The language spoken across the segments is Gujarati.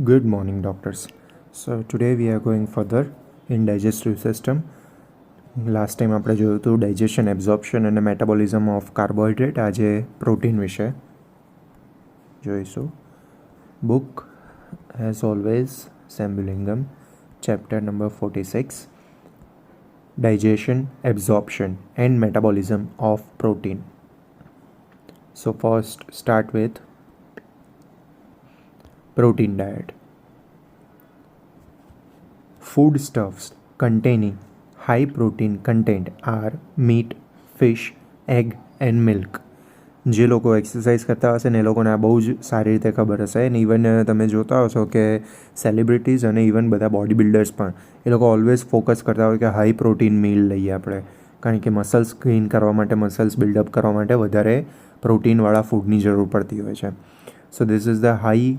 Good morning, doctors. So today we are going further in digestive system. Last time આપણે જોયું હતું ડાયજેશન, એબ્ઝોર્પ્શન અને મેટાબોલિઝમ ઓફ કાર્બોહાઈડ્રેટ. આજે પ્રોટીન વિશે જોઈશું. Book as always Sembulingam, chapter number 46, digestion, absorption and metabolism of protein. So first start with protein diet. Foodstuffs containing high protein content are meat, fish, egg and milk. જે લોકો એક્સરસાઇઝ કરતા હશે ને એ લોકોને આ બહુ જ સારી રીતે ખબર હશે. અને ઇવન તમે જોતા હશો કે સેલિબ્રિટીઝ અને ઇવન બધા બોડી બિલ્ડર્સ પણ એ લોકો ઓલવેઝ ફોકસ કરતા હોય કે હાઈ પ્રોટીન મીલ લઈએ આપણે, કારણ કે મસલ્સ ગેઇન કરવા માટે, મસલ્સ બિલ્ડઅપ કરવા માટે વધારે પ્રોટીનવાળા ફૂડની જરૂર પડતી હોય છે. So this is the high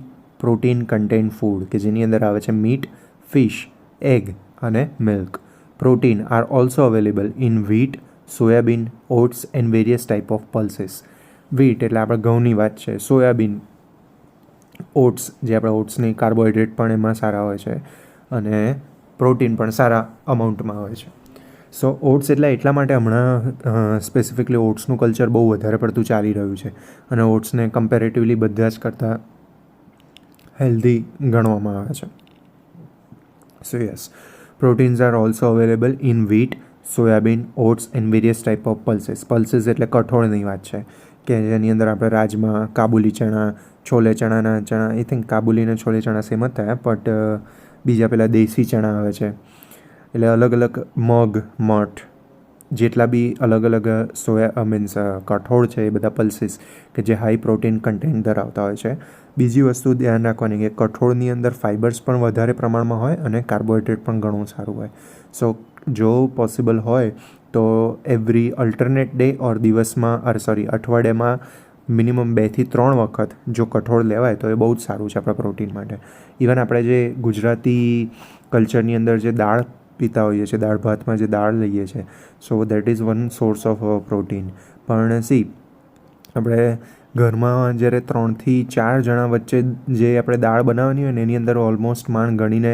protein content food કે જેની અંદર આવે છે મીટ, ફિશ, એગ અને milk. Protein are also available in wheat, soybean, oats and various type of pulses. Wheat એટલે આપણે ઘઉંની વાત છે, સોયાબીન, ઓટ્સ જે આપણે ઓટ્સની કાર્બોહાઈડ્રેટ પણ એમાં સારા હોય છે અને પ્રોટીન પણ સારા અમાઉન્ટમાં હોય છે. સો ઓટ્સ એટલા માટે હમણાં સ્પેસિફિકલી ઓટ્સનું કલ્ચર બહુ વધારે પડતું ચાલી રહ્યું છે અને ઓટ્સને કમ્પેરેટિવલી બધા જ કરતાં હેલ્ધી ગણવામાં આવે છે. સો yes, proteins are also available in wheat, soybean, oats and various type of pulses. Pulses એટલે કઠોળની વાત છે કે જેની અંદર આપણે રાજમા, કાબુલી ચણા, છોલે ચણાના ચણા, આઈ થિંક કાબુલી અને છોલે ચણા સેમ જ થયા, બટ બીજા પેલા દેશી ચણા આવે છે. એટલે અલગ અલગ મગ, મઠ, જેટલા બી અલગ અલગ મીન્સ કઠોળ છે એ બધા પલ્સીસ કે જે હાઈ પ્રોટીન કન્ટેન્ટ ધરાવતા હોય છે. બીજી વસ્તુ ધ્યાન રાખવાની કે કઠોળની અંદર ફાઇબર્સ પણ વધારે પ્રમાણમાં હોય અને કાર્બોહાઈડ્રેટ પણ ઘણું સારું હોય. સો જો પોસિબલ હોય તો એવરી અલ્ટરનેટ ડે ઓર અઠવાડિયામાં મિનિમમ 2 થી 3 વખત જો કઠોળ લેવાય તો એ બહુ જ સારું છે આપણા પ્રોટીન માટે. ઇવન આપણે જે ગુજરાતી કલ્ચરની અંદર જે દાળ પીતા હોઈએ છીએ, દાળ ભાતમાં જે દાળ લઈએ છીએ, so that is one source of protein. પણ આપણે ઘરમાં જ્યારે 3 થી 4 જણા વચ્ચે જે આપણે દાળ બનાવવાની હોય ને એની અંદર ઓલમોસ્ટ માણ ગણીને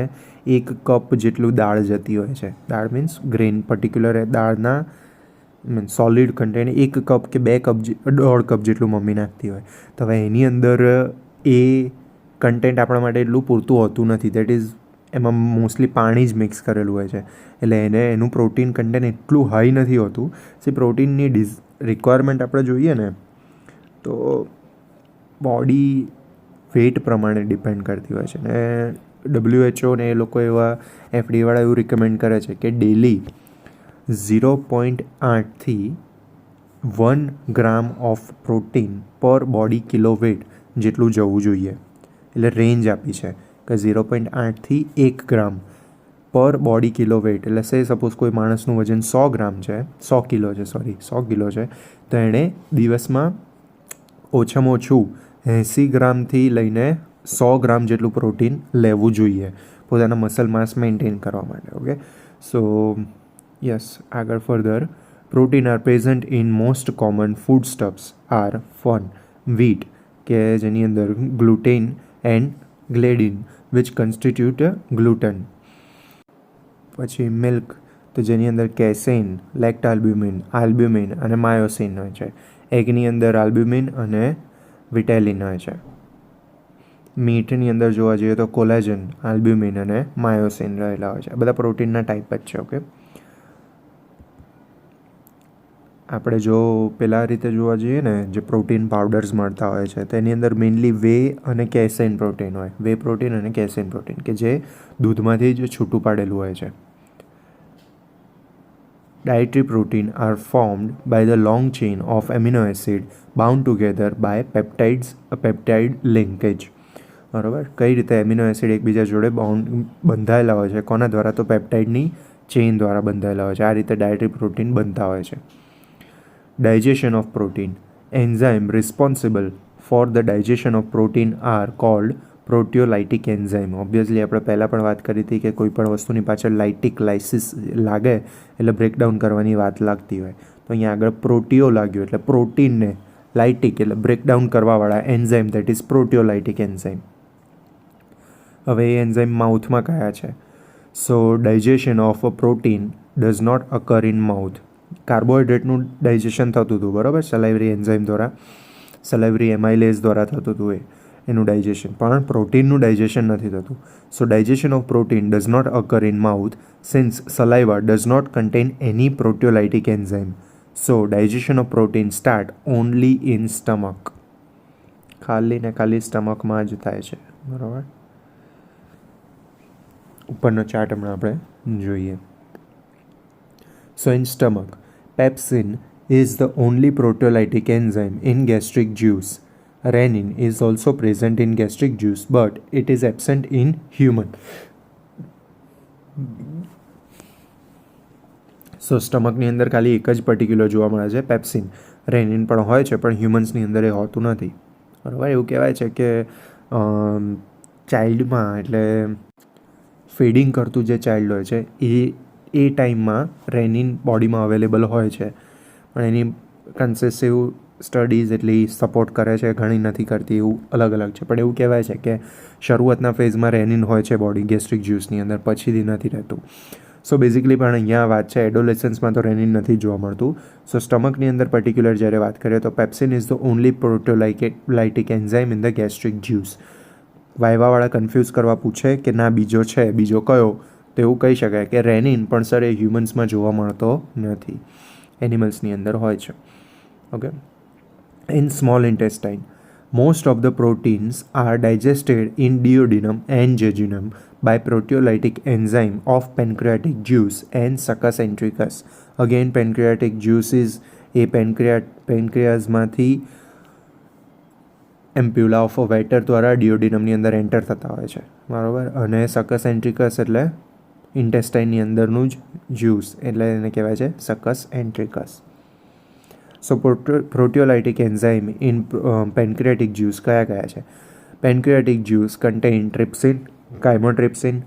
1 કપ જેટલું દાળ જતી હોય છે. દાળ મીન્સ ગ્રેન, પર્ટિક્યુલર દાળના મીન્સ સોલિડ કન્ટેન્ટ 1 કપ કે 2 કપ, 1.5 કપ જેટલું મમ્મી નાખતી હોય. તો હવે એની અંદર એ કન્ટેન્ટ આપણા માટે એટલું પૂરતું હોતું નથી. દેટ ઇઝ એમાં મોસ્ટલી પાણી જ મિક્સ કરેલું હોય છે, એટલે એનું પ્રોટીન કન્ટેન્ટ એટલું હાઈ નથી હોતું. પ્રોટીનની રિક્વાયરમેન્ટ આપણે જોઈએ ને તો બોડી વેટ પ્રમાણે ડિપેન્ડ કરતી હોય છે. ને WHO ને એ લોકો એવા FDA એવું રિકમેન્ડ કરે છે કે ડેલી 0.8થી 1 ગ્રામ ઓફ પ્રોટીન પર બોડી કિલો વેટ જેટલું જવું જોઈએ. એટલે રેન્જ આપી છે કે 0.8થી 1 ગ્રામ પર બોડી કિલો વેટ. એટલે સપોઝ કોઈ માણસનું વજન 100 ગ્રામ છે, 100 કિલો છે, તો એણે દિવસમાં ઓછામાં ઓછું 80 ગ્રામથી લઈને 100 ગ્રામ જેટલું પ્રોટીન લેવું જોઈએ પોતાના મસલ માસ મેન્ટેન કરવા માટે. ઓકે, સો યસ, આગળ further protein are present in most common food stuffs are wheat કે જેની અંદર gluten and gliadin which constitute gluten. પછી મિલ્ક તો જેની અંદર કેસેઇન, આલ્બ્યુમિન અને માયોસિન હોય છે. એગની અંદર આલ્બ્યુમિન અને વિટેલિન હોય છે. મીટની અંદર જોવા જઈએ તો કોલેજન, આલ્બ્યુમિન અને માયોસિન રહેલા હોય છે. બધા પ્રોટીનના ટાઈપ જ છે. ઓકે, આપણે જો પેલા રીતે જોવા જઈએ ને જે પ્રોટીન પાવડર્સ મળતા હોય છે તેની અંદર મેઇનલી વે અને કેસેઇન પ્રોટીન હોય. વે પ્રોટીન અને કેસેઇન પ્રોટીન કે જે દૂધમાંથી જ છૂટું પાડેલું હોય છે. Dietary protein are formed by the long chain of amino acid bound together by peptide linkage. બરાબર, કઈ રીતે એમિનો એસિડ એકબીજા જોડે બંધાયેલા હોય છે? કોના દ્વારા? તો પેપ્ટાઇડની ચેઇન દ્વારા બંધાયેલા હોય છે. આ રીતે ડાયટરી પ્રોટીન બનતા હોય છે. Digestion of protein. Enzyme responsible for the digestion of protein are called proteolytic enzyme. Obviously આપણે પહેલાં પણ વાત કરી હતી કે કોઈ પણ વસ્તુની પાછળ લાઇસિસ લાગે એટલે બ્રેકડાઉન કરવાની વાત લાગતી હોય. તો અહીંયા આગળ પ્રોટિયો લાગ્યું એટલે પ્રોટીનને લાઇટિક એટલે બ્રેકડાઉન કરવાવાળા enzyme, that is proteolytic enzyme. હવે એ એન્ઝાઇમ માઉથમાં કયા છે? So digestion of a protein does not occur in mouth. કાર્બોહાઈડ્રેટનું ડાયજેશન થતું હતું, બરાબર, સલાઇવરી એન્ઝાઇમ દ્વારા, સલાઇવરી એમાઇલેઝ દ્વારા થતું હતું એનું ડાયજેશન, પણ પ્રોટીનનું ડાયજેશન નથી થતું. So digestion of protein does not occur in mouth since saliva does not contain any proteolytic enzyme. So digestion of protein start only in stomach. ખાલી ને ખાલી સ્ટમકમાં જ થાય છે, બરાબર. ઉપરનો ચાર્ટ હમણાં આપણે જોઈએ. સો in stomach, pepsin is the only proteolytic enzyme in gastric juice. Renin is also present in gastric juice, but it is absent in human. સો સ્ટમકની અંદર ખાલી એક જ પર્ટિક્યુલર જોવા મળે છે, પેપ્સિન. રેનિન પણ હોય છે, પણ હ્યુમન્સની અંદર એ હોતું નથી, બરાબર. એવું કહેવાય છે કે ચાઇલ્ડમાં, એટલે ફીડિંગ કરતું જે ચાઇલ્ડ હોય છે એ ટાઈમમાં રેનિન બોડીમાં અવેલેબલ હોય છે, પણ એની કન્સેસિવ સ્ટડીઝ એટલી સપોર્ટ કરે છે, ઘણી નથી કરતી, એવું અલગ અલગ છે. પણ એવું કહેવાય છે કે શરૂઆતના ફેઝમાં રેનિન હોય છે બોડી ગેસ્ટ્રિક જ્યુસની અંદર, પછીથી નથી રહેતું. સો બેઝિકલી પણ અહીંયા વાત છે, એડોલેસન્સમાં તો રેનિન નથી જોવા મળતું. સો સ્ટમકની અંદર પર્ટિક્યુલર જ્યારે વાત કરીએ તો pepsin is the only proteolytic enzyme in the gastric juice. વાયવાવાળા કન્ફ્યુઝ કરવા પૂછે કે ના બીજો છે, બીજો કયો, તો એવું કહી શકાય કે રેનિન, પણ સર એ હ્યુમન્સમાં જોવા મળતો નથી, એનિમલ્સની અંદર હોય છે. Okay. In small intestine, most of the proteins are digested in duodenum and jejunum by proteolytic enzyme of pancreatic juice and succus entericus. Again, pancreatic juice is a pancreasમાંથી એમ્પ્યુલા ઓફ વેટર દ્વારા ડિયોડિનમની અંદર એન્ટર થતા હોય છે, બરાબર. અને સકસ એન્ટ્રિકસ એટલે ઇન્ટેસ્ટાઇનની અંદરનું જ જ્યુસ, એટલે એને કહેવાય છે succus entericus. So proteolytic enzyme in pancreatic juice કયા કયા છે? Pancreatic juice contain trypsin, chymotrypsin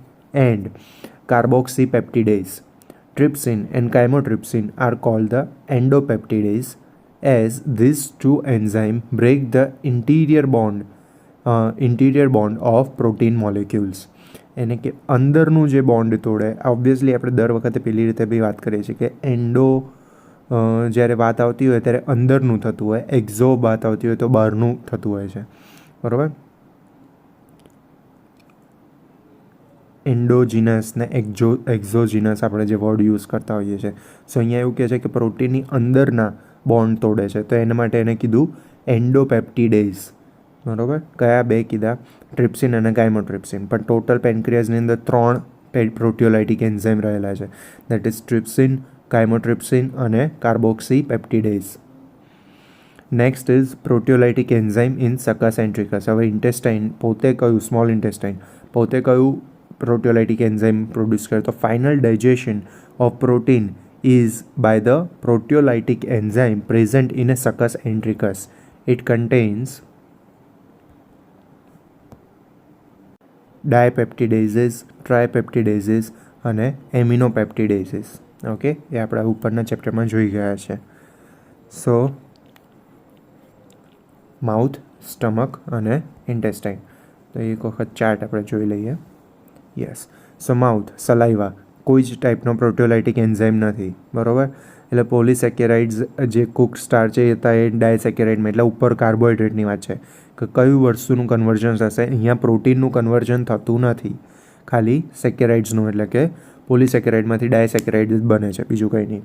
and carboxypeptidase. Trypsin and chymotrypsin are called the endopeptidase as these two enzymes break the interior bond of protein molecules. એને કે અંદરનું જે બોન્ડ તોડે. ઓબ્વિયસલી આપણે દર વખતે પેલી રીતે બી વાત કરીએ છીએ કે જ્યારે વાત આવતી હોય ત્યારે અંદરનું થતું હોય, એક્ઝો વાત આવતી હોય તો બહારનું થતું હોય છે, બરાબર. એન્ડોજીનસ ને એક્ઝોજીનસ આપણે જે વર્ડ યુઝ કરતા હોઈએ છીએ. સો અહીંયા એવું કહે છે કે પ્રોટીનની અંદરના બોન્ડ તોડે છે, તો એના માટે એને કીધું એન્ડોપેપ્ટિડેઝ, બરાબર. કયા બે કીધા? ટ્રિપ્સિન અને કાઇમોટ્રિપ્સિન. પણ ટોટલ પેન્ક્રિયાઝની અંદર 3 પ્રોટિયોલાઇટિક એન્ઝાઇમ રહેલા છે, દેટ ઇઝ ટ્રિપ્સિન, કાઇમોટ્રિપ્સિન અને carboxypeptidase. Next is proteolytic enzyme in succus entericus. હવે ઇન્ટેસ્ટાઇન પોતે કયું, સ્મોલ ઇન્ટેસ્ટાઇન પોતે કયું પ્રોટિયોલાઇટિક એન્ઝાઇમ પ્રોડ્યુસ કરે? તો final digestion of protein is by the proteolytic enzyme present in a succus entericus. It contains dipeptidases, tripeptidases અને એમિનોપેપ્ટિડેઝિસ. ઓકે, એ આપણા ઉપરના ચેપ્ટરમાં જોઈ ગયા છે. સો માઉથ, સ્ટમક અને ઇન્ટેસ્ટાઇન. તો એક વખત ચાર્ટ આપણે જોઈ લઈએ. યસ. સો માઉથ, સલાઇવા, કોઈ જ ટાઈપનો પ્રોટિયોલાઇટિક એન્ઝાઇમ નથી, બરાબર. એટલે પોલીસેકેરાઇડ્સ જે કુક સ્ટાર્ચ હતા એ ડાયસેકેરાઇડમાં, એટલે ઉપર કાર્બોહાઈડ્રેટની વાત છે કે કયું વસ્તુનું કન્વર્ઝન થશે. અહીંયા પ્રોટીનનું કન્વર્ઝન થતું નથી, ખાલી સેકેરાઇડ્સનું, એટલે કે પોલીસેકેરાઇડમાંથી ડાયસેકેરાઇડ બને છે, બીજું કંઈ નહીં.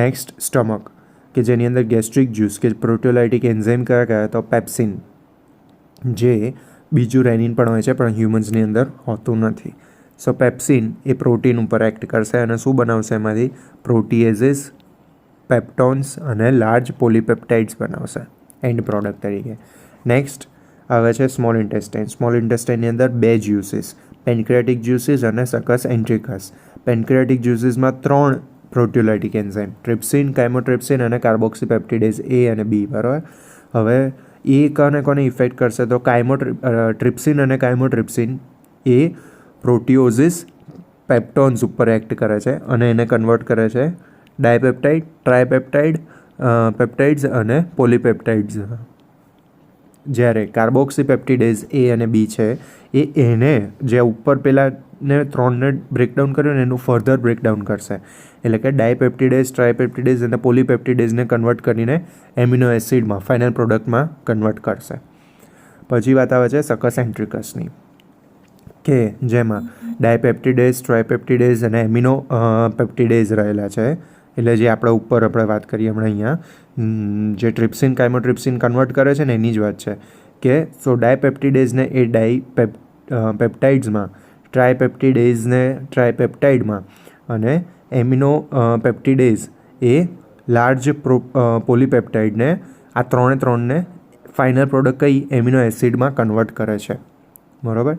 નેક્સ્ટ સ્ટમક, કે જેની અંદર ગેસ્ટ્રિક જ્યુસ, કે પ્રોટિયોલાઇટિક એન્ઝાઇમ કયા કયા? તો પેપ્સિન, જે બીજું રેનિન પણ હોય છે પણ હ્યુમન્સની અંદર હોતું નથી. સો પેપ્સિન એ પ્રોટીન ઉપર એક્ટ કરશે અને શું બનાવશે? એમાંથી પ્રોટીએઝિસ, પેપ્ટોન્સ અને લાર્જ પોલીપેપ્ટાઇડ્સ બનાવશે એન્ડ પ્રોડક્ટ તરીકે. નેક્સ્ટ આવે છે સ્મોલ ઇન્ટેસ્ટાઇન. સ્મોલ ઇન્ટેસ્ટાઇનની અંદર 2 જ્યુસીસ, પેન્ક્રિયાટિક જ્યુસીસ અને સકસ એન્ટ્રિકસ. પેન્ક્રિયાટિક જ્યુસીસમાં 3 પ્રોટિયોલાઇટિક એન્ઝાઇમ, ટ્રિપ્સિન, કાઇમોટ્રિપ્સિન અને કાર્બોક્સીપેપ્ટિડેઝ A અને B, બરાબર. હવે એ કોને ઇફેક્ટ કરશે? તો ટ્રિપ્સિન અને કાઇમોટ્રિપ્સિન એ પ્રોટીઓઝિસ પેપ્ટોન્સ ઉપર એક્ટ કરે છે અને એને કન્વર્ટ કરે છે ડાયપેપ્ટાઇડ, ટ્રાયપેપ્ટાઇડ, પેપ્ટાઇડ્સ અને પોલીપેપ્ટાઇડ્સ. જ્યારે કાર્બોક્સીપેપ્ટિડેઝ એ અને બી છે એને જે ઉપર પહેલાંને 3ને બ્રેકડાઉન કર્યું ને એનું ફર્ધર બ્રેકડાઉન કરશે, એટલે કે ડાયપેપ્ટિડેઝ, ટ્રાયપેપ્ટિડેઝ અને પોલીપેપ્ટિડેઝને કન્વર્ટ કરીને એમિનો એસિડમાં ફાઇનલ પ્રોડક્ટમાં કન્વર્ટ કરશે. પછી વાત આવે છે સકસેન્ટ્રિકસની, કે જેમાં ડાયપેપ્ટિડેઝ, ટ્રાયપેપ્ટિડેઝ અને એમિનો પેપ્ટિડેઝ રહેલા છે. એટલે જે આપણે ઉપર વાત કરીએ હમણાં અહીંયા જે ટ્રિપ્સિન કાઇમોટ્રિપ્સિન કન્વર્ટ કરે છે ને એની જ વાત છે કે સો ડાયપેપ્ટિડેઝને એ પેપ્ટાઇડ્સમાં, ટ્રાયપેપ્ટિડેઝને ટ્રાયપેપ્ટાઇડમાં અને એમિનો પેપ્ટિડેઝ એ લાર્જ પોલીપેપ્ટાઇડને આ ત્રણને ફાઇનલ પ્રોડક્ટ કઈ એમિનો એસિડમાં કન્વર્ટ કરે છે. બરાબર?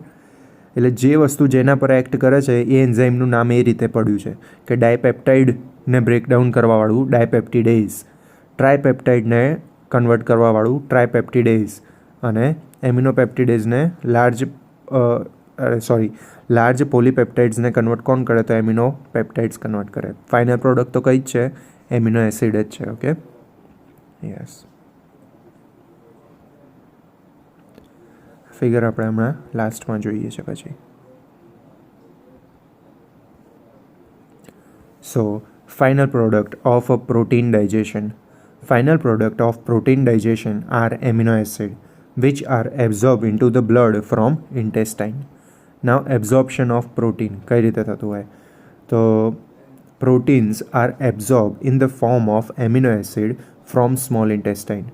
એટલે જે વસ્તુ જેના પર એક્ટ કરે છે એ એન્ઝાઇમનું નામ એ રીતે પડ્યું છે કે ડાયપેપ્ટાઇડને બ્રેકડાઉન કરવાવાળું ડાયપેપ્ટિડેઝ, ટ્રાયપેપ્ટાઇડને કન્વર્ટ કરવાવાળું ટ્રાયપેપ્ટિડેઝ અને એમિનોપેપ્ટિડેઝને લાર્જ પોલીપેપ્ટાઇડ્સને કન્વર્ટ કોણ કરે તો એમિનો પેપ્ટાઇડ્સ કન્વર્ટ કરે. ફાઇનલ પ્રોડક્ટ તો કઈ જ છે? એમિનો એસિડ જ છે. Okay, yes. ફિગર આપણે હમણાં લાસ્ટમાં જોઈએ છે પછી. So final product of a protein digestion. Final product of protein digestion are amino acids which are absorbed into the blood from intestine. Now absorption of protein કઈ રીતે થતું હોય તો proteins are absorbed in the form of amino acid from small intestine.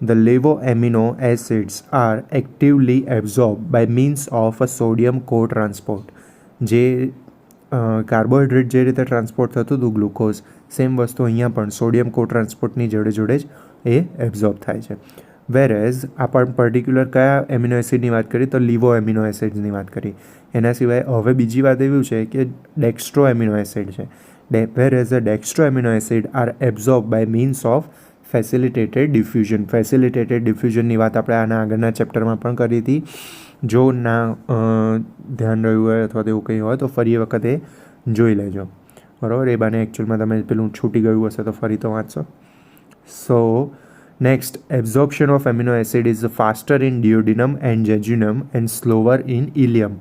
The levoamino acids are actively absorbed by means of a sodium co-transport. જે કાર્બોહાઈડ્રેટ જે રીતે ટ્રાન્સપોર્ટ થતું હતું ગ્લુકોઝ, સેમ વસ્તુ અહીંયા પણ સોડિયમ કો ટ્રાન્સપોર્ટની જોડે જ એ એબ્ઝોર્બ થાય છે. વેરેઝ આપણે પર્ટિક્યુલર કયા એમિનો એસિડની વાત કરી તો લીવો એમિનો એસિડ્સની વાત કરી. એના સિવાય હવે બીજી વાત એવી છે કે ડેક્સ્ટ્રો એમિનો એસિડ છે. Whereas a dextro amino acid are absorb by means of facilitated diffusion. Facilitated ડિફ્યુઝનની વાત આપણે આના આગળના ચેપ્ટરમાં પણ કરી હતી. જો ના ધ્યાન રહ્યું હોય અથવા તો એવું કંઈ હોય તો ફરી વખતે જોઈ લેજો. બરાબર? એ બાને એકચ્યુઅલમાં તમે પેલું છૂટી ગયું હશે તો ફરી તો વાંચશો. So next, absorption of amino acid is faster in duodenum and jejunum and slower in ileum.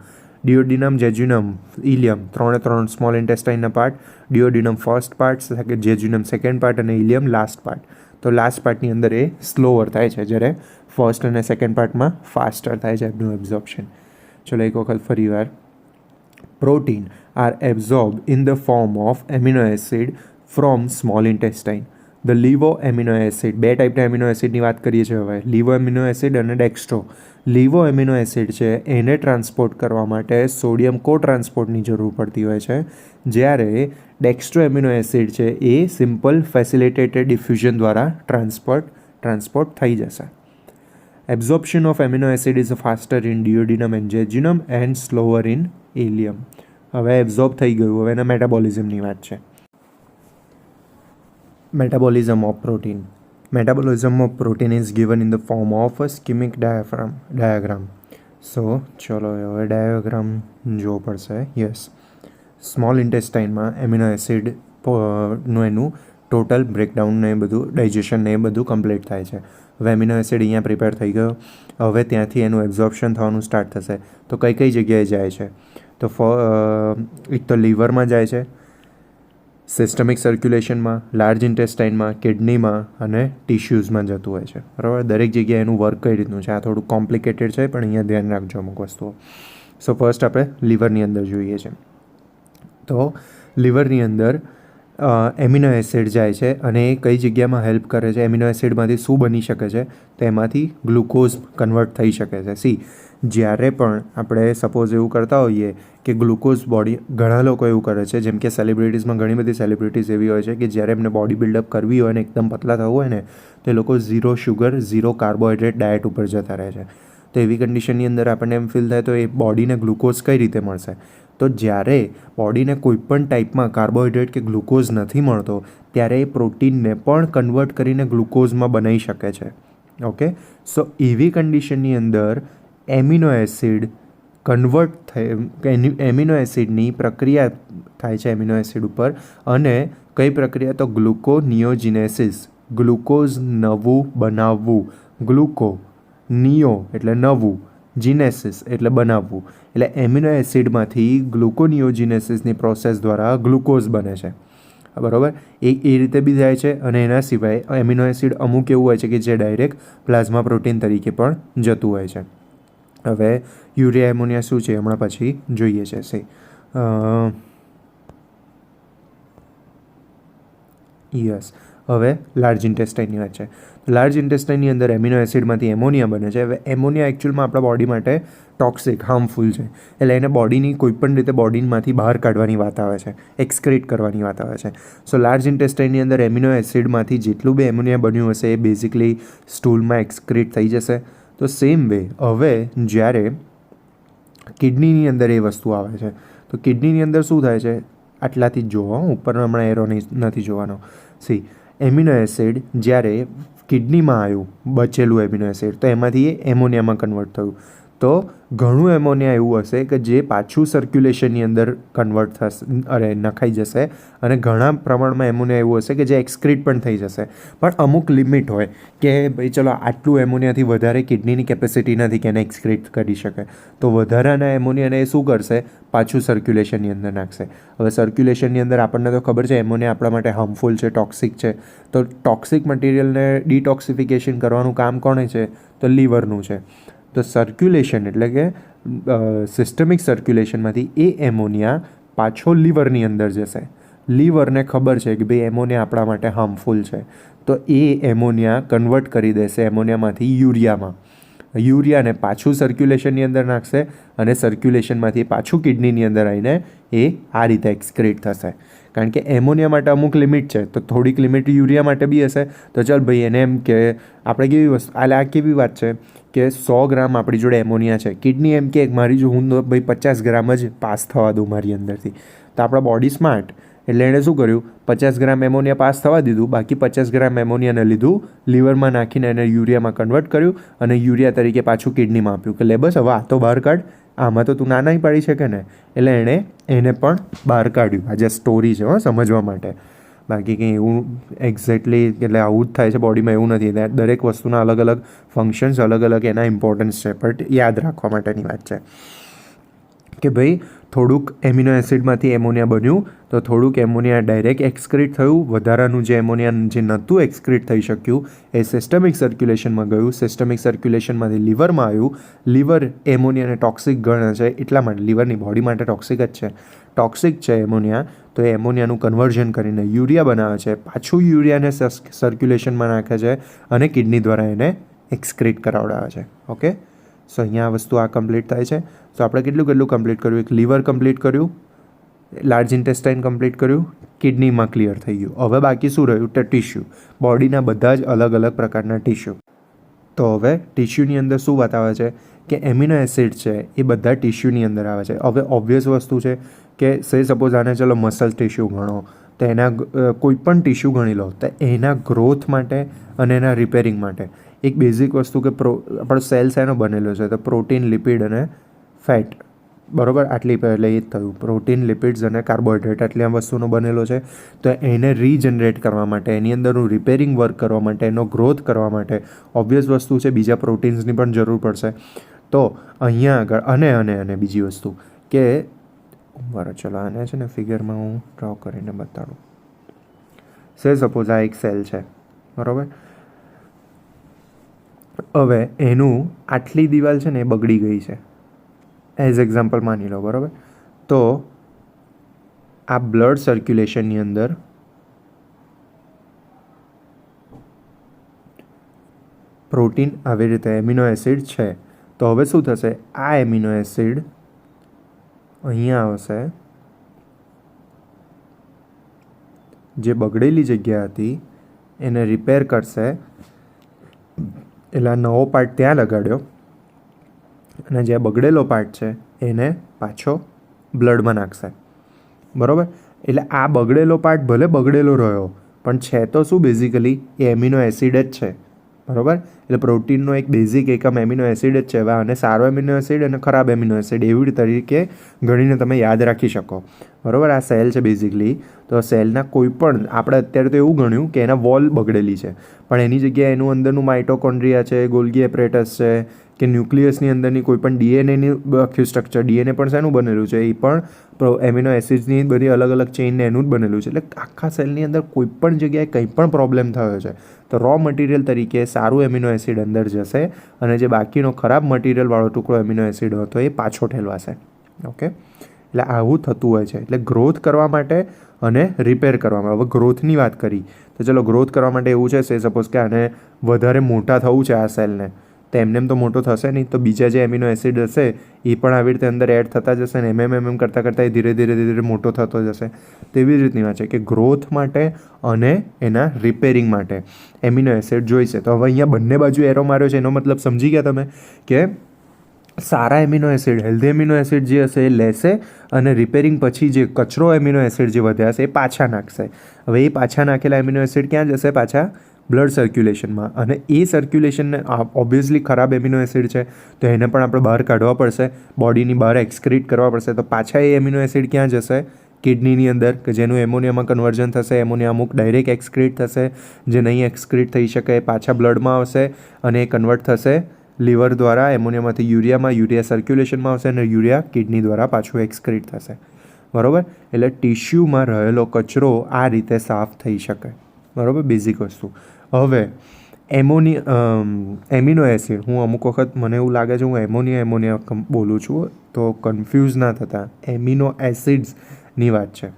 Duodenum, jejunum, ileum ત્રણ સ્મોલ ઇન્ટેસ્ટાઇનના part. Duodenum first part, jejunum second part અને ઇલિયમ લાસ્ટ પાર્ટ. તો લાસ્ટ પાર્ટની અંદર એ સ્લોવર થાય છે, જ્યારે ફર્સ્ટ અને સેકન્ડ પાર્ટમાં ફાસ્ટર થાય છે એમનું એબ્ઝોર્પ્શન. ચલો એક વખત ફરી વાર. Protein are absorb in the form of amino acid from small intestine. The levo amino acid, બે ટાઈપના એમિનો એસિડની વાત કરીએ છીએ હવે, લીવો એમિનો એસિડ અને ડેક્સ્ટ્રો. લીવો એમિનો એસિડ છે એને ટ્રાન્સપોર્ટ કરવા માટે સોડિયમ કો ટ્રાન્સપોર્ટની જરૂર પડતી હોય છે, જ્યારે ડેક્સ્ટ્રો એમિનો એસિડ છે એ સિમ્પલ ફેસિલિટેટેડ ડિફ્યુઝન દ્વારા ટ્રાન્સપોર્ટ થઈ જશે. Absorption of amino acid is faster in duodenum and jejunum and slower in ileum. હવે એબ્ઝોર્બ થઈ ગયું, હવે એના મેટાબોલિઝમની વાત છે. Metabolism of protein. Metabolism of protein is given in the form of a schematic diagram. So ચલો હવે ડાયાગ્રામ જોવો પડશે. યસ, સ્મોલ ઇન્ટેસ્ટાઇનમાં એમિનો એસિડ નું એનું ટોટલ બ્રેકડાઉન ને બધું, ડાયજેશન ને એ બધું કમ્પ્લીટ થાય છે. હવે એમિનો એસિડ અહીંયા પ્રિપેર થઈ ગયો. હવે ત્યાંથી એનું એબ્ઝોર્પ્શન થવાનું સ્ટાર્ટ થશે. તો કઈ કઈ જગ્યાએ જાય છે તો એક તો લીવરમાં જાય છે, સિસ્ટમિક સર્ક્યુલેશનમાં, લાર્જ ઇન્ટેસ્ટાઇનમાં, કિડનીમાં અને ટિશ્યુઝમાં જતું હોય છે. બરાબર? દરેક જગ્યાએ એનું વર્ક કઈ રીતનું છે આ થોડું કોમ્પ્લિકેટેડ છે, પણ અહીંયા ધ્યાન રાખજો અમુક વસ્તુઓ. સો ફર્સ્ટ આપણે લીવરની અંદર જોઈએ છે. તો લીવરની અંદર એમિનો એસિડ જાય છે અને એ કઈ જગ્યામાં હેલ્પ કરે છે, એમિનો એસિડમાંથી શું બની શકે છે તો એમાંથી ગ્લુકોઝ કન્વર્ટ થઈ શકે છે. જ્યારે પણ આપણે સપોઝ એવું કરતા હોઈએ કે ગ્લુકોઝ બોડી, ઘણા લોકો એવું કરે છે, જેમ કે સેલિબ્રિટીઝમાં ઘણી બધી સેલિબ્રિટીઝ એવી હોય છે કે જ્યારે એમને બોડી બિલ્ડઅપ કરવી હોય ને એકદમ પતલા થવું હોય ને તો એ લોકો 0 શુગર 0 કાર્બોહાઈડ્રેટ ડાયટ ઉપર જતા રહે છે. તો એવી કન્ડિશનની અંદર આપણને એમ ફીલ થાય તો એ બોડીને ગ્લુકોઝ કઈ રીતે મળશે? તો જ્યારે બોડીને કોઈપણ ટાઈપમાં કાર્બોહાઈડ્રેટ કે ગ્લુકોઝ નથી મળતો ત્યારે એ પ્રોટીનને પણ કન્વર્ટ કરીને ગ્લુકોઝમાં બનાવી શકે છે. ઓકે, સો એવી કન્ડિશનની અંદર એમિનો એસિડ કન્વર્ટ થાય, એમિનો એસિડની પ્રક્રિયા થાય છે એમિનો એસિડ ઉપર. અને કઈ પ્રક્રિયા તો ગ્લુકોનિયોજિનેસિસ, ગ્લુકોઝ નવું બનાવવું. ગ્લુકો નિયો એટલે નવું, જીનેસિસ એટલે બનાવવું. એટલે એમિનો એસિડમાંથી ગ્લુકોનિયોજીનેસિસની પ્રોસેસ દ્વારા ગ્લુકોઝ બને છે. બરાબર, એ રીતે બી થાય છે. અને એના સિવાય એમિનો એસિડ અમુક એવું હોય છે કે જે ડાયરેક્ટ પ્લાઝમા પ્રોટીન તરીકે પણ જતું હોય છે. હવે યુરિયા એમોનિયા શું છે હમણાં પછી જોઈએ છે. યસ, હવે લાર્જ ઇન્ટેસ્ટાઇનની વાત છે. લાર્જ ઇન્ટેસ્ટાઇનની અંદર એમિનો એસિડમાંથી એમોનિયા બને છે. હવે એમોનિયા એકચ્યુઅલમાં આપણા બોડી માટે ટોક્સિક, હાર્મફુલ છે. એટલે એને બોડીની કોઈપણ રીતે બોડીમાંથી બહાર કાઢવાની વાત આવે છે, એક્સક્રીટ કરવાની વાત આવે છે. સો લાર્જ ઇન્ટેસ્ટાઇનની અંદર એમિનો એસિડમાંથી જેટલું બી એમોનિયા બન્યું હશે એ બેઝિકલી સ્ટૂલમાં એક્સક્રીટ થઈ જશે. તો સેમ વે હવે જ્યારે કિડનીની અંદર એ વસ્તુ આવે છે, તો કિડનીની અંદર શું થાય છે, આટલાથી જ જોવો, ઉપર હમણાં એરો નથી જોવાનો. સી, એમિનો એસિડ જ્યારે કિડનીમાં આવ્યું, બચેલું એમિનો એસિડ, તો એમાંથી એ એમોનિયામાં કન્વર્ટ થયું. તો ઘણું એમોનિયા એવું હશે કે જે પાછું સર્ક્યુલેશનની અંદર કન્વર્ટ થશે, નખાઈ જશે. અને ઘણા પ્રમાણમાં એમોનિયા એવું હશે કે જે એક્સક્રીટ પણ થઈ જશે. પણ અમુક લિમિટ હોય કે ભાઈ ચલો આટલું એમોનિયાથી વધારે કિડનીની કેપેસિટી નથી કે એને એક્સક્રીટ કરી શકે. તો વધારાના એમોનિયાને એ શું કરશે, પાછું સર્ક્યુલેશનની અંદર નાખશે. હવે સર્ક્યુલેશનની અંદર આપણને તો ખબર છે એમોનિયા આપણા માટે હાર્મફુલ છે, ટોક્સિક છે. તો ટોક્સિક મટીરિયલને ડિટોક્સિફિકેશન કરવાનું કામ કોણે છે, તો લીવરનું છે. તો સર્ક્યુલેશન એટલે કે સિસ્ટમિક સર્ક્યુલેશનમાંથી એ એમોનિયા પાછો લીવરની અંદર જશે. લીવરને ખબર છે કે ભાઈ એમોનિયા આપણા માટે હાર્મફુલ છે, તો એ એમોનિયા કન્વર્ટ કરી દેશે એમોનિયામાંથી યુરિયામાં. યુરિયાને પાછું સર્ક્યુલેશનની અંદર નાખશે અને સર્ક્યુલેશનમાંથી પાછું કિડનીની અંદર આવીને એ આ રીતે એક્સક્રીટ થશે. કારણ કે એમોનિયા માટે અમુક લિમિટ છે, તો થોડીક લિમિટ યુરિયા માટે બી હશે. તો ચાલ ભાઈ એને એમ કે આપણે કેવી વસ્તુ, આ કેવી વાત છે કે 100 ગ્રામ આપણી જોડે એમોનિયા છે, કિડની એમ કે મારી જો હું ભાઈ 50 ગ્રામ જ પાસ થવા દઉં મારી અંદરથી. તો આપણા બોડી સ્માર્ટ, એટલે એણે શું કર્યું, 50 ગ્રામ એમોનિયા પાસ થવા દીધું, બાકી 50 ગ્રામ એમોનિયાને લીધું, લીવરમાં નાખીને એને યુરિયામાં કન્વર્ટ કર્યું અને યુરિયા તરીકે પાછું કિડનીમાં આપ્યું કે લે બસ હવે આ તો બહાર કાઢ, આમાં તો તું ના નહીં પાડી શકે ને. એટલે એને પણ બહાર કાઢ્યું. આ જે સ્ટોરી છે સમજવા માટે, બાકી કંઈ એવું એક્ઝેક્ટલી એટલે આવું જ થાય છે બોડીમાં એવું નથી. દરેક વસ્તુના અલગ અલગ ફંક્શન્સ, અલગ અલગ એના ઇમ્પોર્ટન્સ છે, બટ યાદ રાખવા માટેની વાત છે કે ભાઈ થોડુંક એમિનો એસિડમાંથી એમોનિયા બન્યું, તો થોડુંક એમોનિયા ડાયરેક્ટ એક્સક્રીટ થયું. વધારાનું જે એમોનિયા જે નહોતું એક્સક્રીટ થઈ શક્યું એ સિસ્ટમિક સર્ક્યુલેશનમાં ગયું. સિસ્ટમિક સર્ક્યુલેશનમાંથી લીવરમાં આવ્યું. લીવર એમોનિયાને ટોક્સિક ગણે છે, એટલા માટે લીવરની બોડી માટે ટોક્સિક જ છે, ટોક્સિક છે એમોનિયા. તો એ એમોનિયાનું કન્વર્ઝન કરીને યુરિયા બનાવે છે, પાછું યુરિયાને સર્ક્યુલેશનમાં નાખે છે અને કિડની દ્વારા એને એક્સક્રીટ કરાવડાવે છે. ઓકે, સો અહીંયા આ વસ્તુ આ કમ્પ્લીટ થાય છે. સો આપણે કેટલું કમ્પ્લીટ કર્યું, એક લીવર કમ્પ્લીટ કર્યું, લાર્જ ઇન્ટેસ્ટાઇન કમ્પ્લીટ કર્યું, કિડનીમાં ક્લિયર થઈ ગયું. હવે બાકી શું રહ્યું, તો ટિશ્યુ, બોડીના બધા જ અલગ અલગ પ્રકારના ટિશ્યુ. તો હવે ટિશ્યુની અંદર શું વાત આવે છે કે એમિનો એસિડ છે એ બધા ટિશ્યુની અંદર આવે છે. હવે ઓબ્વિયસ વસ્તુ છે કે સપોઝ આને ચલો મસલ ટિશ્યુ ગણો, તો એના કોઈ પણ ટિશ્યુ ગણી લો, તો એના ગ્રોથ માટે અને એના રિપેરિંગ માટે એક બેઝિક વસ્તુ કે આપણો સેલ્સ એનો બનેલો છે, તો પ્રોટીન, લિપિડ અને ફેટ. બરાબર, આટલી એટલે એ જ થયું, પ્રોટીન, લિપિડ્સ અને કાર્બોહાઈડ્રેટ, આટલી આ વસ્તુનો બનેલો છે. તો એને રીજનરેટ કરવા માટે, એની અંદરનું રિપેરિંગ વર્ક કરવા માટે, એનો ગ્રોથ કરવા માટે ઓબ્વિયસ વસ્તુ છે બીજા પ્રોટીન્સની પણ જરૂર પડશે. તો અહીંયા આગળ અને બીજી વસ્તુ કે બરાબર, ચલો આને છે ને ફિગરમાં હું ડ્રો કરીને બતાડું. સપોઝ આ એક સેલ છે, બરાબર. હવે એનું આટલી દિવાલ છે ને એ બગડી ગઈ છે, એઝ એક્ઝામ્પલ માની લો, બરાબર. તો આ બ્લડ સર્ક્યુલેશનની અંદર પ્રોટીન આવી રીતે એમિનો એસિડ છે. તો હવે શું થશે, આ એમિનો એસિડ અહીંયા આવશે, જે બગડેલી જગ્યા હતી એને રિપેર કરશે. એટલે આ નવો પાર્ટ ત્યાં લગાડ્યો અને જે બગડેલો પાર્ટ છે એને પાછો બ્લડમાં નાખશે. બરાબર, એટલે આ બગડેલો પાર્ટ ભલે બગડેલો રહ્યો પણ છે તો શું બેઝિકલી એ એમિનો એસિડ જ છે. બરાબર, એટલે પ્રોટીનનો એક બેઝિક એકમ એમિનો એસિડ જ છે. હવે આને સારો એમિનો એસિડ અને ખરાબ એમિનો એસિડ એવી તરીકે ગણીને તમે યાદ રાખી શકો. બરાબર, આ સેલ છે બેઝિકલી. તો સેલના કોઈ પણ આપણે અત્યારે તો એવું ગણ્યું કે એના વોલ બગડેલી છે, પણ એની જગ્યાએ એનું અંદરનું માઇટોકોન્ડ્રિયા છે, ગોલ્ગી એપરેટસ છે, કે ન્યુક્લિયસની અંદરની કોઈ પણ ડીએનએની આખું સ્ટ્રક્ચર, ડીએનએ પણ શેનું બનેલું છે, એ પણ એમિનો એસિડ્સની બધી અલગ અલગ ચેઇનને એનું જ બનેલું છે. એટલે આખા સેલની અંદર કોઈ પણ જગ્યાએ કંઈ પણ પ્રોબ્લેમ થયો છે તો રો મટીરિયલ તરીકે સારું એમિનો એસિડ અંદર જશે અને જે બાકીનો ખરાબ મટીરિયલવાળો ટુકડો એમિનો એસિડ હતો એ પાછો ઠેલવાશે. ઓકે, એટલે આવું થતું હોય છે. એટલે ગ્રોથ કરવા માટે અને રિપેર કરવા માટે. હવે ગ્રોથની વાત કરી તો ચલો, ગ્રોથ કરવા માટે એવું છે, સપોઝ કે આને વધારે મોટા થવું છે આ સેલને, તો એમને તો મોટો થશે નહીં, તો બીજા જે એમિનો એસિડ હશે એ પણ આવી રીતે અંદર એડ થતા જશે ને એમ કરતાં કરતાં એ ધીરે ધીરે મોટો થતો જશે. તેવી જ રીતની વાત છે કે ગ્રોથ માટે અને એના રિપેરિંગ માટે એમિનો એસિડ જોઈશે. તો હવે અહીંયા બંને બાજુ એરો માર્યો છે, એનો મતલબ સમજી ગયા તમે કે સારા amino acid, healthy amino acid જે હશે એ લેશે અને રિપેરિંગ પછી જે કચરો એમિનો એસિડ જે વધ્યા છે એ પાછા નાખશે. હવે એ પાછા નાખેલા એમિનો એસિડ ક્યાં જશે? પાછા બ્લડ સર્ક્યુલેશનમાં. અને એ સર્ક્યુલેશનને ઓબ્વિયસલી ખરાબ એમિનો એસિડ છે તો એને પણ આપણે બહાર કાઢવા પડશે, બોડીની બહાર એક્સક્રીટ કરવા પડશે. તો પાછા એ એમિનો એસિડ ક્યાં જશે? કિડનીની અંદર, કે જેનું એમોનિયામાં કન્વર્ઝન થશે. એમોનિયા અમુક ડાયરેક્ટ એક્સક્રીટ થશે, જે નહીં એક્સક્રીટ થઈ શકે એ પાછા બ્લડમાં આવશે અને એ કન્વર્ટ થશે લીવર દ્વારા એમોનિયામાંથી યુરિયામાં, યુરિયા સર્ક્યુલેશનમાં આવશે અને યુરિયા કિડની દ્વારા પાછું એક્સક્રીટ થશે. બરાબર, એટલે ટિશ્યુમાં રહેલો કચરો આ રીતે સાફ થઈ શકે. બરાબર, બેઝિક વસ્તુ. હવે એમિનો એસિડ, હું અમુક વખત મને એવું લાગે છે હું એમોનિયા બોલું છું, તો કન્ફ્યુઝ ના થતા, એમિનો એસિડ્સની વાત છે.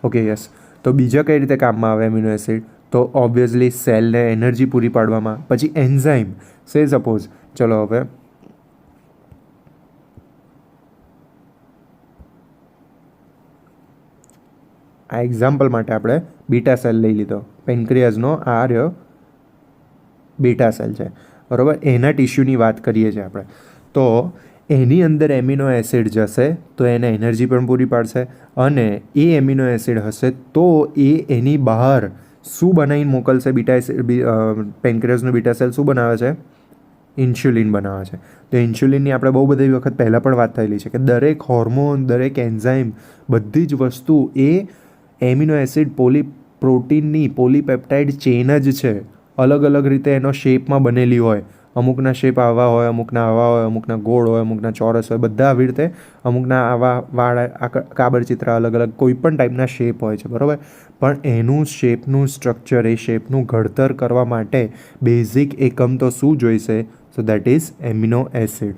Okay, yes. તો બીજા કઈ રીતે કામમાં આવે એમિનો એસિડ? તો ઓબ્વિયસલી સેલને એનર્જી પૂરી પાડવામાં. પછી એન્ઝાઇમ, સપોઝ ચલો હવે આ એક્ઝામ્પલ માટે આપણે બીટા સેલ લઈ લીધો. પેન્ક્રિયાઝનો આ રહ્યો બીટા સેલ છે, બરાબર. એના ટિશ્યુની વાત કરીએ છીએ આપણે. તો એની અંદર એમિનો એસિડ જશે તો એને એનર્જી પણ પૂરી પાડશે અને એ એમિનો એસિડ હશે તો એ એની બહાર શું બનાવીને મોકલશે? પેન્ક્રિયાઝનો બીટા સેલ શું બનાવે છે? ઇન્સ્યુલિન બનાવે છે. તો ઇન્સ્યુલિનની આપણે બહુ બધી વખત પહેલાં પણ વાત થયેલી છે કે દરેક હોર્મોન, દરેક એન્ઝાઇમ, બધી જ વસ્તુ એ એમિનો એસિડ પ્રોટીનની પોલીપેપ્ટાઇડ ચેઇન જ છે. અલગ અલગ રીતે એનો શેપમાં બનેલી હોય. અમુકના શેપ આવા હોય, અમુકના આવા હોય, અમુકના ગોળ હોય, અમુકના ચોરસ હોય, બધા આવી રીતે. અમુકના આવા વાળા કાબરચિત્ર અલગ અલગ કોઈ પણ ટાઈપના શેપ હોય છે, બરાબર. પણ એનું શેપનું સ્ટ્રક્ચર, એ શેપનું ઘડતર કરવા માટે બેઝિક એકમ તો શું જોઈશે? So that is amino acid.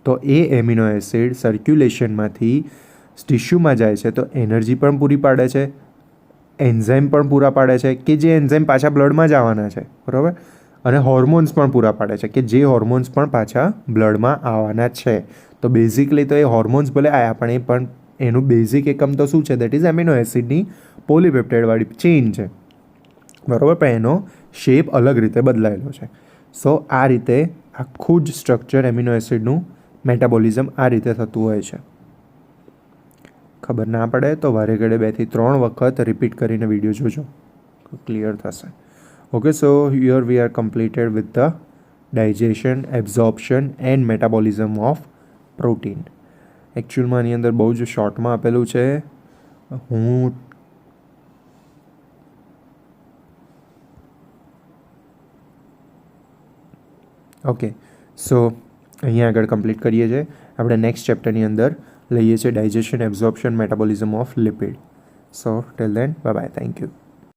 તો એ એમિનો એસિડ સર્ક્યુલેશનમાંથી ટિશ્યુમાં જાય છે તો એનર્જી પણ પૂરી પાડે છે, એન્ઝાઇમ પણ પૂરા પાડે છે કે જે એન્ઝાઇમ પાછા બ્લડમાં જ આવવાના છે, બરાબર. અને હોર્મોન્સ પણ પૂરા પાડે છે કે જે હોર્મોન્સ પણ પાછા બ્લડમાં આવવાના છે. તો બેઝિકલી તો એ હોર્મોન્સ ભલે આવ્યા પણ એ પણ એનું બેઝિક એકમ તો શું છે? દેટ ઇઝ એમિનો એસિડની પોલીપેપ્ટાઇડવાળી ચેઇન છે, બરાબર. પણ એનો શેપ અલગ રીતે બદલાયેલો છે. સો આ રીતે આખું જ સ્ટ્રક્ચર એમિનો એસિડનું મેટાબોલિઝમ આ રીતે થતું હોય છે. ખબર ના પડે તો વારે ઘડે 2 થી 3 વખત રિપીટ કરીને વિડીયો જોજો, ક્લિયર થશે. Okay, so here we are completed with the digestion, absorption and metabolism of protein. એકચ્યુઅલમાં આની અંદર બહુ જ શોર્ટમાં આપેલું છે. હું ઓકે, સો અહીંયા આગળ કમ્પ્લીટ કરીએ છીએ. આપણે નેક્સ્ટ ચેપ્ટરની અંદર લઈએ છીએ digestion, absorption, metabolism of lipid. So till then, bye bye, thank you.